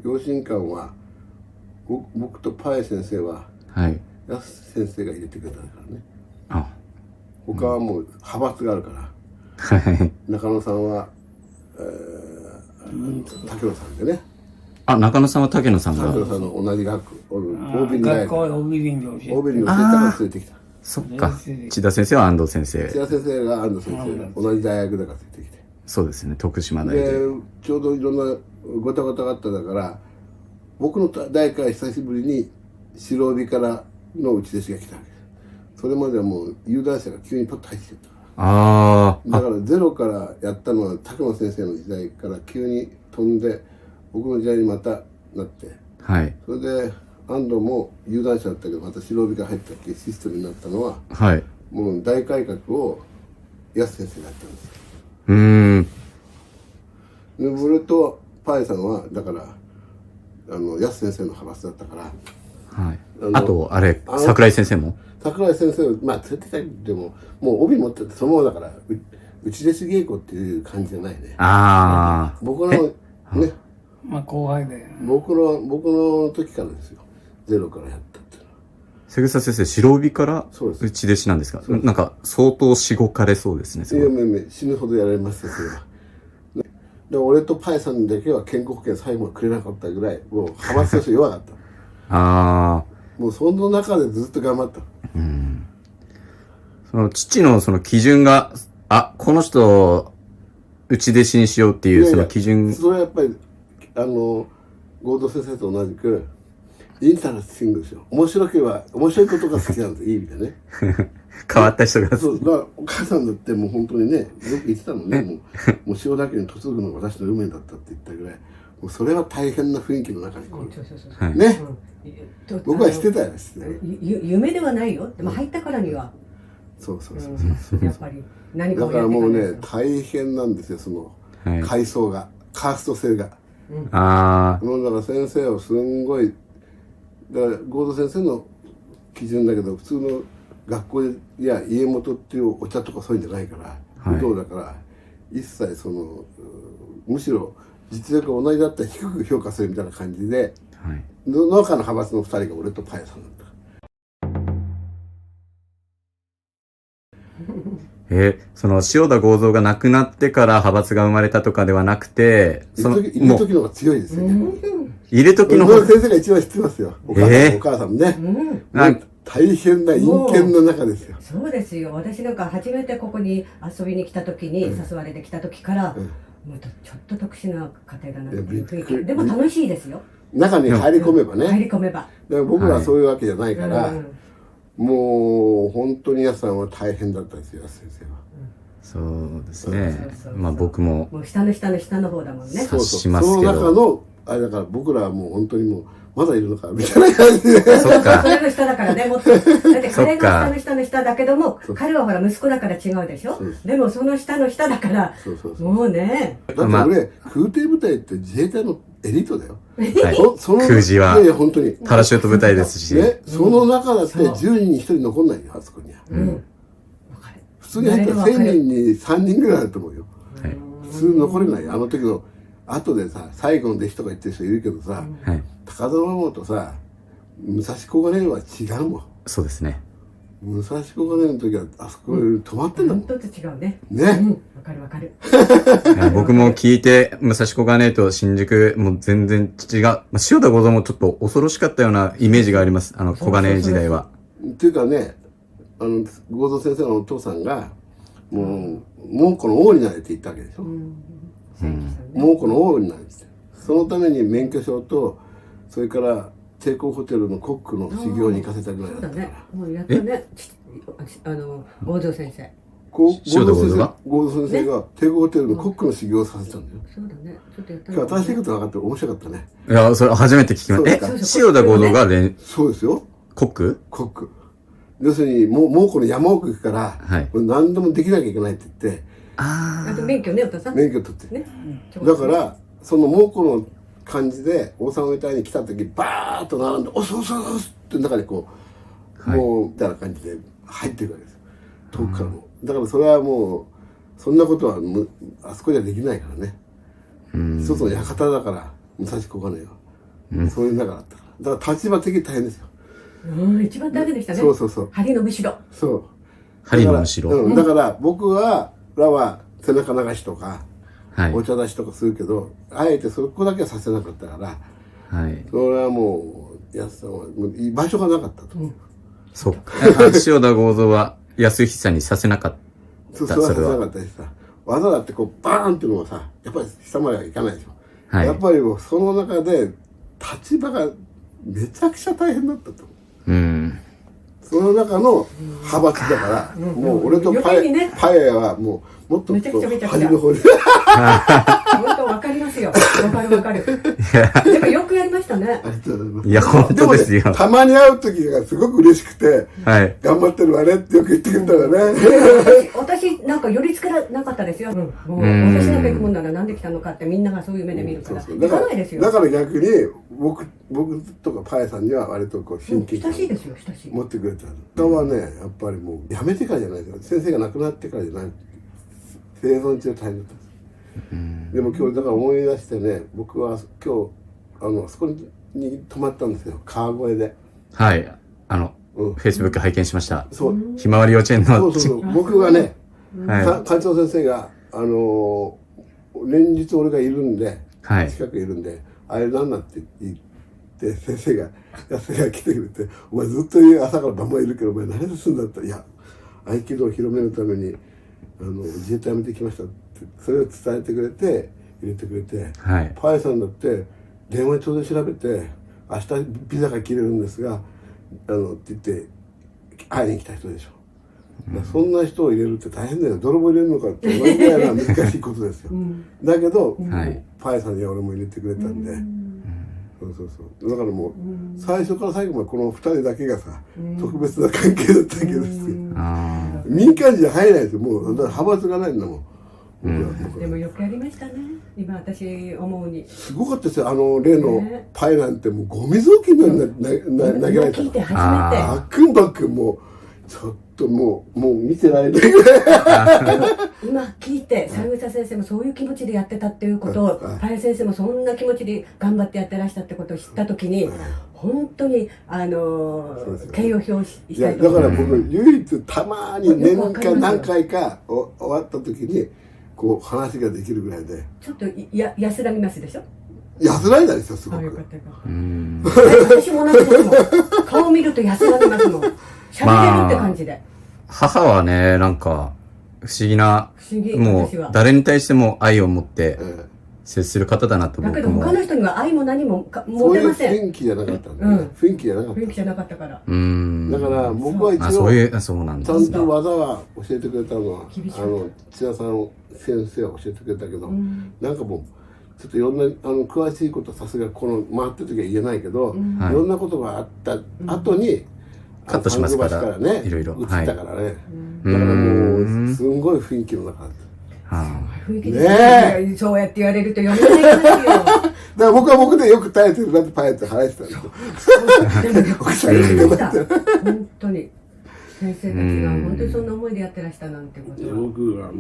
養親館は僕とパエ先生は安先生が入れてくれたからね。あ、他はもう派閥があるから、中野さんは、竹野さんでね。あ、中野さんは竹野さんが。竹野さんの同じ学校、学校はオビリンで教えて。オビリンの先生から連れてきた。そっか。千田先生は安藤先生。千田先生が安藤先生が同じ大学だから連れてきて。そうですね、徳島大で、で。ちょうどいろんなごたごたがあっただから、僕の代から久しぶりに白帯からの内弟子が来たわけです。それまではもう有段者が急にパッと入ってきた。ああ。だからゼロからやったのは竹野先生の時代から急に飛んで、僕の時代にまたなって、はい。それで安藤も有段者だったけどまた白帯が入ったっていうシステムになったのは、はい。もう大改革を安先生がやったんですよ。で俺とパイさんはだから安先生の派閥だったから、はい。あと、あれ、桜井先生も桜井先生を、まあ、連れてきたりでも、もう帯持ってて、そのままだから、内弟子稽古っていう感じじゃないね。ああ。僕の、ね、まあ後輩で。僕の時からですよ。ゼロからやったっていうのは。瀬草先生、白帯からそうです内弟子なんですか？なんか、相当しごかれそうですね、いや、死ぬほどやられましたよ、それは。ね、で、俺とパイさんだけは健康保険最後までくれなかったぐらい、もう派閥として弱かった。ああ。もうその中でずっと頑張った。その父のその基準が、あ、この人、内弟子にしようっていうその基準。それはやっぱり、合同先生と同じく、インタラスティングですよ。面白いことが好きなんですよ、いい意味でね。変わった人が。そう、だからお母さんだってもう本当にね、よく言ってたのね、もう塩田家に嫁ぐのが私の運命だったって言ったぐらい、もうそれは大変な雰囲気の中にこう、ね、僕はしてたよ、してたよ。夢ではないよ。でも入ったからには。そうやっぱり何かだからもうね、大変なんですよ、その階層が、カースト制が。ああ。だから先生はすんごい、だから合同先生の基準だけど、普通の学校や家元っていうお茶とかそういうんじゃないから、武道だから、一切その、むしろ実力が同じだったら低く評価するみたいな感じで、農家の派閥の2人が俺とパヤさんだった。その塩田剛三が亡くなってから派閥が生まれたとかではなくて、いる時の方が強いですよね。いる時の方が先生が一番知ってますよ。お母さんね。大変な陰険の中ですよ。そうですよ。私なんか初めてここに遊びに来た時に、誘われてきた時から、もうちょっと特殊な家庭だなっていう雰囲気。でも楽しいですよ。中に入り込めばね。入り込めば。僕らはそういうわけじゃないから、もう本当に安さんは大変だったですよ、安先生は。そうですね。まあ僕も。もう下の下の下の方だもんね。そうそう。その中の、あれだから僕らはもう本当にもう、まだいるのかみたいな感じで。そっか。それの下だからね、もっと。だって彼が下の下の下だけども、彼はほら息子だから違うでしょ。でもその下の下だから、もうね。だって俺、空挺部隊って自衛隊のエリートだよ。空自は。いや本当に。パラシュート部隊ですし。ね、その中だって10人に1人残んないよ、あそこには。普通に入ったら1000人に3人ぐらいだと思うよ。普通残れないよ。あの時の、後でさ、最後の弟子とか言ってる人いるけどさ、高田馬場とさ、武蔵小金井は違うもん。そうですね。武蔵小金井の時はあそこ止まってんだもん。ちょっと違うね。ね。わかるわかる。僕も聞いて、武蔵小金井と新宿、もう全然違う。塩田剛三もちょっと恐ろしかったようなイメージがあります。小金井時代は。っていうかね、剛三先生のお父さんが、もう、蒙古の王になれって言ったわけでしょ。蒙古の王になれって。そのために免許証と、それから帝国ホテルのコックの修行に行かせたぐらいだったから。そうだね。もうやったね。合同先生。合同先生が帝国ホテルのコックの修行をさせたんだよ。そうだね。ちょっとやったね。新しいこと分かって面白かったね。いや、それ初めて聞きました。塩田剛三がそうですよ。コック。要するに、蒙古の山奥行くから、何でもできなきゃいけないって言って、あと免許ね、お父さん。免許取って。だから、その蒙古の感じで、王様みたいに来た時、バーッと並んで、おそうって中にこう、もう、みたいな感じで入っていくわけですよ。遠くからも。だからそれはもう、そんなことはあそこじゃできないからね。一つの館だから、武蔵小金井は。そういう中だったから。だから立場的に大変ですよ。一番大変でしたね。そうそうそう。針のむしろ。そう。針の後ろ。だから僕らは背中流しとか、はい。お茶出しとかするけど、あえてそこだけはさせなかったから、はい。それはもう、安さんはもう居場所がなかったと。そっか。塩田剛三は安久にさせなかった。それはさせなかったしさ、技だってこうバーンっていうのはさ、やっぱり下まではいかないでしょ。はい。やっぱりもうその中で立場がめちゃくちゃ大変だったと。その中の派閥だから、もう俺とパエはもうもっとめちゃくちゃめちゃくちゃ端の方に。本当わかりますよ。わかる。でもよくやりましたね。ありがとうございます。いや、本当ですよ。たまに会う時がすごく嬉しくて、はい。頑張ってるわねってよく言ってくれたからね。私なんか寄りつけなかったですよ。もう私なんか行くもんならなんで来たのかってみんながそういう目で見るから。行かないですよ。だから逆に僕とかパエさんには割とこう親近感親しいですよ、親しい。持ってくれた。他はね、やっぱりもう辞めてからじゃないですよ。先生が亡くなってからじゃない。生存中大変だったんです。でも今日だから思い出してね、僕は今日そこに泊まったんですよ、川越で。はい。フェイスブック拝見しました。そう。ひまわり幼稚園の。そう。僕がね、はい。館長先生が連日俺がいるんで、はい。近くいるんで、あれなんだって言って先生が来てくれて、お前ずっと朝から晩までいるけどお前何ですんだって、いや合気道を広めるために自衛隊辞めてきましたってそれを伝えてくれて入れてくれて、はい。パエさんだって電話帳で調べて明日ビザが切れるんですがって言って会いに来た人でしょ。そんな人を入れるって大変だよ。泥棒入れるのかって同じぐらいな難しいことですよ。だけど、パエさんには俺も入れてくれたんで、そうだからもう最初から最後までこの2人だけがさ特別な関係だったわけですよ。民間人入れないですよ。もう派閥がないんだもん。でもよくやりましたね。今私思うにすごかったですよ。例のパエなんてもうゴミ雑巾のように投げられた。聞いて初めてバックンバックンもうちょっともう見てられないぐらい。今聞いて三枝先生もそういう気持ちでやってたっていうことをパエ先生もそんな気持ちで頑張ってやってらしたってことを知った時に本当に敬意を表したいと思います。だから僕唯一たまに年間何回か終わった時にこう話ができるぐらいでちょっと安らぎますでしょ。安らいだですよすごく。私も同じですもん。顔見ると安らぎますもん。喋れるって感じで。母はね、なんか、不思議な、もう、誰に対しても愛を持って接する方だなと僕も。だけど他の人には愛も何も持てません。そういう雰囲気じゃなかったんだね。雰囲気じゃなかった。雰囲気じゃなかったから。だから僕は一応、そうなんちゃんと技は教えてくれたのは、千田さん先生は教えてくれたけど、なんかもう、ちょっといろんな詳しいことはさすがこの回ってる時は言えないけど、いろんなことがあった後に、カットしますからね、いろいろ映ったからね。だからもう、すんごい雰囲気の中だった。雰囲気ねえ。そうやって言われると読めないですよ。だから僕は僕でよく耐えてるなってパエって話してたんですよ。奥さんが本当に。先生たちが本当にそんな思いでやってらしたなんてことは。僕は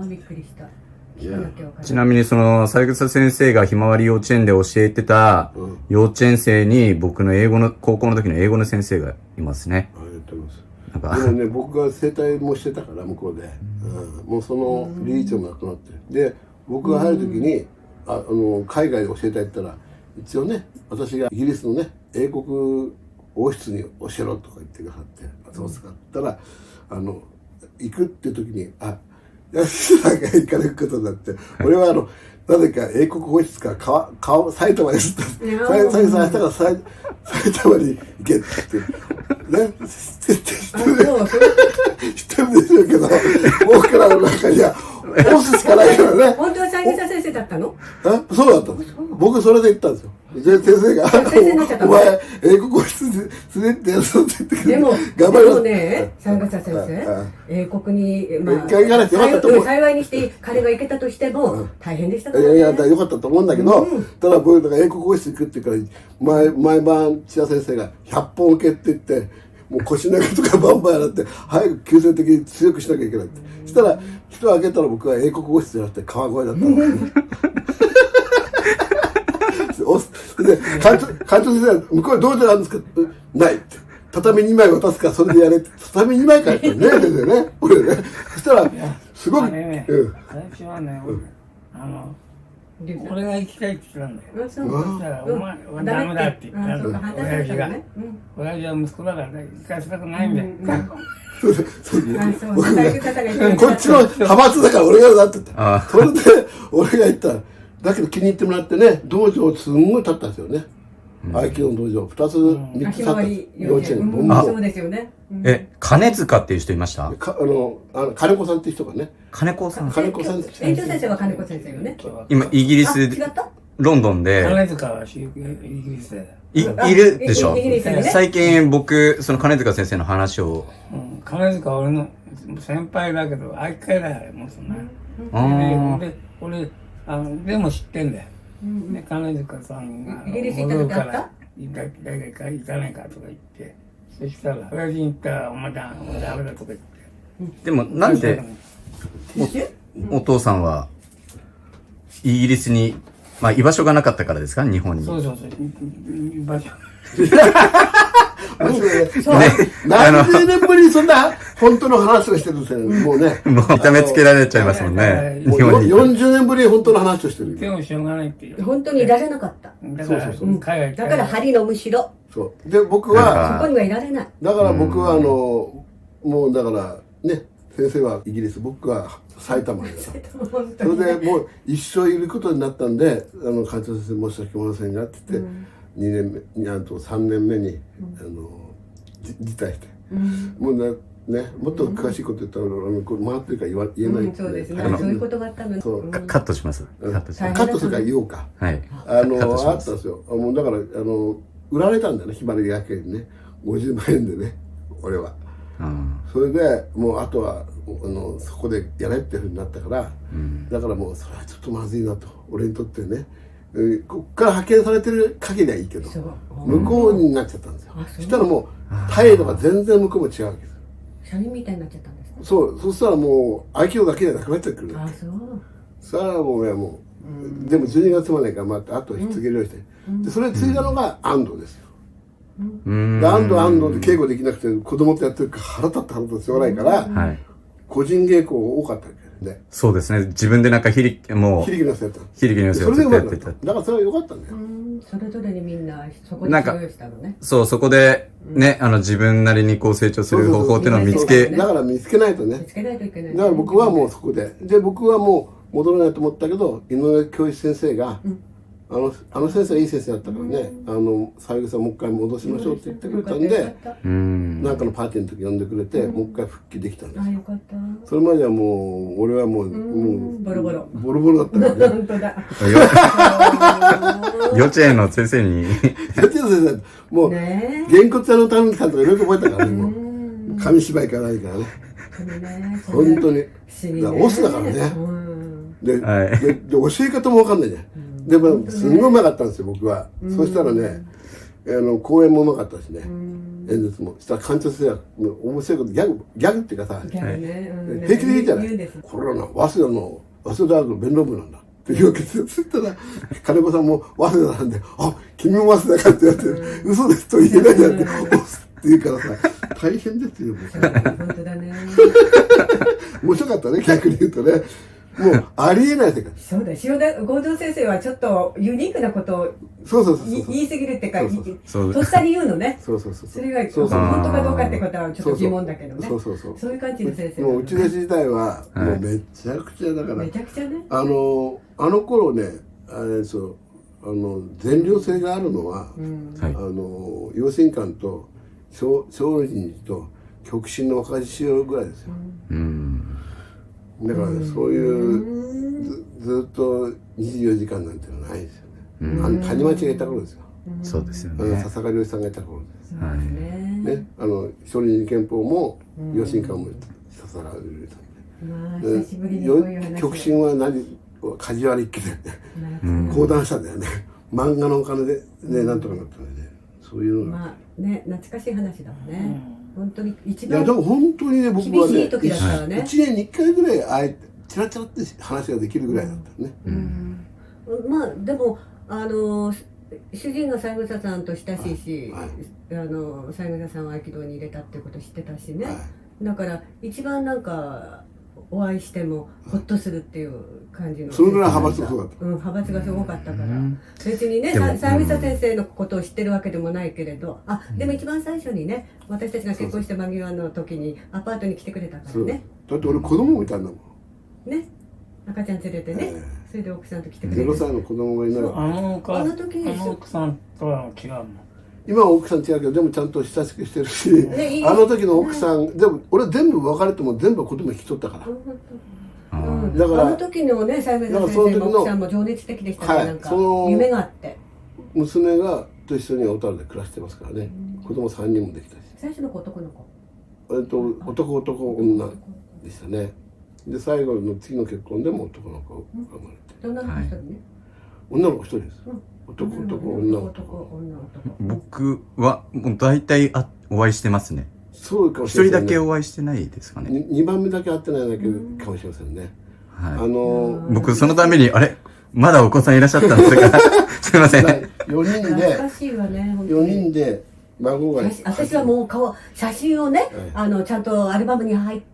びっくりした。ちなみに三枝先生がひまわり幼稚園で教えてた幼稚園生に僕の高校の時の英語の先生がいますね。ありがとうございます。でもね、僕が整体もしてたから向こうで、もうその理事長も亡くなってで僕が入る時に海外で教えたいって言ったら一応ね私がイギリスのね英国王室に教えろとか言ってくださってそう使ったら行くっていう時に安田が行かれることになって、俺はなぜか英国王室から埼玉ですって、埼玉から埼玉に行けって言って、ね、知ってるでしょうけど、僕らの中には、押すしかないからね。本当は三枝先生だったの？そうだったんです。僕それで行ったんですよ。先生が、お前、英国王室に連れてやるぞって言ってくれて、でもね、三枝先生、英国に、幸いにして彼が行けたとしても、大変でしたからね。いや、よかったと思うんだけど、ただ僕が英国王室行くって言うから、毎晩、千田先生が100本受けって言って、もう腰投げとかバンバンやって早く急性的に強くしなきゃいけないって。そしたら人を開けたら僕は英国王室じゃなくて川越だったの。で館長先生は向こうどうじゃなんですか、ないって畳2枚渡すからそれでやれって、畳2枚かってね先生ね、俺ね、そしたらすごく、私はね、俺が行きたいって言ってたんだよ。そしたら、お前はダメだって言ったの、親父が。親父は息子だから行かせたくないんだよ。こっちの派閥だから俺がだって言った。それで俺が言ったら、だけど気に入ってもらってね、道場すんごい立ったんですよね。合気道の道場2つ3つ立った幼稚園。そうですよね。金塚っていう人いました？金子さんっていう人がね。金子さん。金子さん。園長先生は金子先生よね。今イギリス、ロンドンで。金塚はイギリスで。いるでしょ。最近僕その金塚先生の話を。金塚は俺の先輩だけど相方だよ、もうそんな。俺でも知ってんだよ。で金塚さんがイギリス行った時あった？誰か行かないかとか言って、そしたら親父に言ったらお前ダメだとか言って。でもなんでお父さんはイギリスに、まあ居場所がなかったからですか、日本に。そう居場所。何十年ぶりにそんな本当の話をしてるんですよ、もうね。もう痛めつけられちゃいますもんね。日本に。40年ぶりに本当の話をしてる。でもしょうがないっていう。本当にいられなかった。だから針のむしろ。そう。で、僕は、そこにはいられない。だから僕はもうだからね、先生はイギリス、僕は埼玉でさ。それでもう一生いることになったんで、館長先生申し訳ございませんがって言って、2年目、あと3年目に、辞退して。もうね、もっと詳しいこと言ったら、回ってるから言えない。そうですね。そういうことがあったのに。カットします。カットするから言おうか。はい。あったんですよ。もうだから、売られたんだよね、ひばり学園にね。50万円でね、俺は。それでもうあとはそこでやれっていうふうになったから、だからもうそれはちょっとまずいなと、俺にとってね。こっから派遣されてる限りはいいけど、向こうになっちゃったんですよ。そしたらもう態度が全然向こうも違うわけです。社員みたいになっちゃったんですか？そう、そしたらもう合気道だけじゃなくなっちゃってくる。そしたらもうでも12月まで頑張ってあと引き継げるようにして、でそれ継いだのが安藤ですよ。安藤で稽古できなくて子供とやってるから腹立ってしょうがないから、個人稽古多かったわけね。そうですね。自分でなんか非力の寄せやった。非力の寄せをずっとやってた。だからそれは良かったんだよ。それぞれにみんなそこに強いしたのね。そう、そこでね、自分なりにこう成長する方法っていうのを見つけ。だから見つけないとね。見つけないといけない。だから僕はもうそこで。で、僕はもう戻らないと思ったけど、井上教一先生が、あの先生はいい先生だったからね、さゆりさんもう一回戻しましょうって言ってくれたんで、なんかのパーティーの時呼んでくれて、もう一回復帰できたんですよ。それまではもう、俺はもう、ボロボロ。ボロボロだったからね。本当だ。幼稚園の先生に。幼稚園の先生、もう、げんこつ屋のたぬきさんとかいろいろ覚えたからね、もう。紙芝居からないからね。本当に。オスだからね。で、教え方もわかんないじゃん。でも、すんごいうまかったんですよ、僕は。そしたらね、講演もうまかったしね、演説も。したら館長先生は、面白いこと、ギャグっていうかさ、平気でいいじゃない。これはな、早稲田の弁論部なんだ。っていうわけですよ。そしたら、金子さんも早稲田なんで、あ、君も早稲田かって言われて、嘘ですと言えないじゃんって、押すって言うからさ、大変ですよ、本当だね。面白かったね、逆に言うとね。もうありえない世界。そうだ、塩田剛三先生はちょっとユニークなことを言い過ぎるっていうか、とっさに言うのね。それが本当かどうかってことはちょっと疑問だけどね。そういう感じの先生。もううち弟子時代はもうめちゃくちゃだから。めちゃくちゃね。あの頃ね、全寮制があるのは養親館と少林寺と極真の若師匠ぐらいですよ。だからそういうずっと24時間なんてのはないですよね。谷町がいた頃ですよ。そうですよね。笹川良一さんがいた頃です。ね、少林寺拳法も養親館も笹川良一さんで。極真は梶原一騎で講談社だよね。漫画のお金でね、なんとかなったので、そういうのが。まあね、懐かしい話だもんね。本当に一番。いや、でも本当にね、僕はね、1年に1回ぐらい会えて、チラチラって話ができるぐらいだったね。まあ、でも、主人が三枝さんと親しいし、はい三枝さんを合気道に入れたっていうこと知ってたしね、はいだから一番なんかお会いしてもほっとするっていう感じの、それぐらい派閥がすごかった派閥がすごかったから、うん別にねでも三枝先生のことを知ってるわけでもないけれど、でも一番最初にね私たちが結婚して間際の時にアパートに来てくれたからそうねだって俺子供もいたんだもん。ね赤ちゃん連れてね、えそれで奥さんと来てくれて0歳の子供がいながらあの奥さんとは違うもん。今は奥さん違うけどでもちゃんと親しくしてるし、ねいいあの時の奥さんでも俺全部別れても全部子供引き取ったから、だからあの時のね三枝先生も奥さんも情熱的でしたね、はいなんかその夢があって娘がと一緒に小樽で暮らしてますからね、子供3人もできたし、最初の子男の子男女でしたね。で最後の次の結婚でも男の子が生まれて、女の子一人ね、女の子一人です、男女女男僕はもう大体お会いしてますね。そうかもし一人れませんね。だけお会いしてないですかね。 2番目だけ会ってないだけかもしれませんね。はい。僕そのために、あれまだお子さんいらっしゃったんですかすいません。 4人懐でかしいわね本当4に人で孫が私はもう写真をね、ちゃんとアルバムに入って、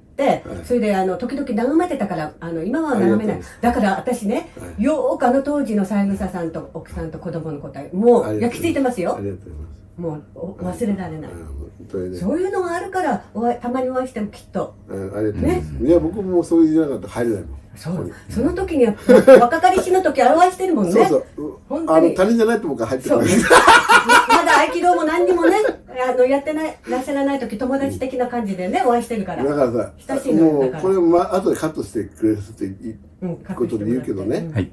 それで時々眺めてたから今は眺めない。だから私ね、よーくあの当時の三枝さんと奥さんと子供の答えもう焼き付いてますよ。ありがとうございます。もう忘れられない。本当にね。そういうのがあるからたまにお会いしてもきっと。ありがとうございます。いや僕もそういうじゃなかったら入れないもん。その時には若かりしの時お会いしてるもんね。そうそう。本当に他人じゃないと僕は入ってそうない。まだ合気道も何にもねやってないらっしゃらない時友達的な感じでねお会いしてるから。だからさ、親しいのだからもうこれ後でカットしてくれるってことで言うけどね。はい。